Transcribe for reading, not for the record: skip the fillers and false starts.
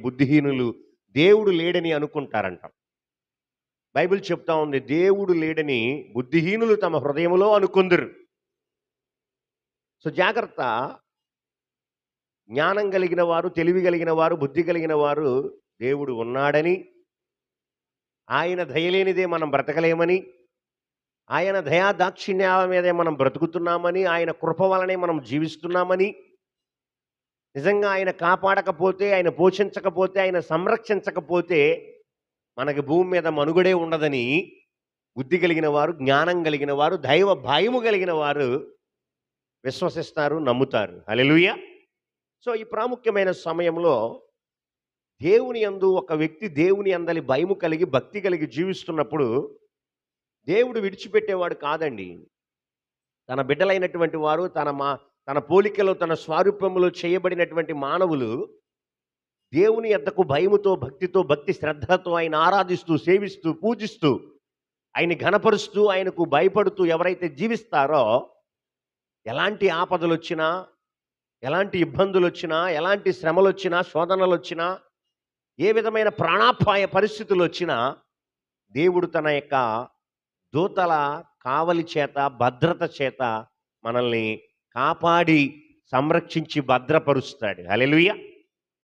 బుద్ధిహీనులు దేవుడు లేడని అనుకుంటారంట. బైబిల్ చెప్తా ఉంది, దేవుడు లేడని బుద్ధిహీనులు తమ హృదయములో అనుకుందురు. సో జాగ్రత్త. జ్ఞానం కలిగిన వారు, తెలివి కలిగిన వారు, బుద్ధి కలిగిన వారు దేవుడు ఉన్నాడని, ఆయన దయలేనిదే మనం బ్రతకలేమని, ఆయన దయా దాక్షిణ్యాల మీదే మనం బ్రతుకుతున్నామని, ఆయన కృప వలనే మనం జీవిస్తున్నామని, నిజంగా ఆయన కాపాడకపోతే, ఆయన పోషించకపోతే, ఆయన సంరక్షించకపోతే మనకి భూమి మీద మనుగడే ఉండదని బుద్ధి కలిగిన వారు, జ్ఞానం కలిగిన వారు, దైవ భయము కలిగిన వారు విశ్వసిస్తారు, నమ్ముతారు. హల్లెలూయా. సో ఈ ప్రాముఖ్యమైన సమయంలో దేవుని యందు ఒక వ్యక్తి దేవుని అందలి భయము కలిగి, భక్తి కలిగి జీవిస్తున్నప్పుడు దేవుడు విడిచిపెట్టేవాడు కాదండి. తన బిడ్డలైనటువంటి వారు, తన పోలికలో, తన స్వారూప్యములో చేయబడినటువంటి మానవులు దేవుని యొద్దకు భయముతో, భక్తితో, భక్తి శ్రద్ధలతో ఆయన ఆరాధిస్తూ, సేవిస్తూ, పూజిస్తూ, ఆయన్ని ఘనపరుస్తూ, ఆయనకు భయపడుతూ ఎవరైతే జీవిస్తారో, ఎలాంటి ఆపదలు వచ్చినా, ఎలాంటి ఇబ్బందులు వచ్చినా, ఎలాంటి శ్రమలు వచ్చినా, శోధనలు వచ్చినా, ఏ విధమైన ప్రాణాపాయ పరిస్థితులు వచ్చినా దేవుడు తన యొక్క దూతల కావలి చేత, భద్రత చేత మనల్ని కాపాడి సంరక్షించి భద్రపరుస్తాడు. హల్లెలూయా.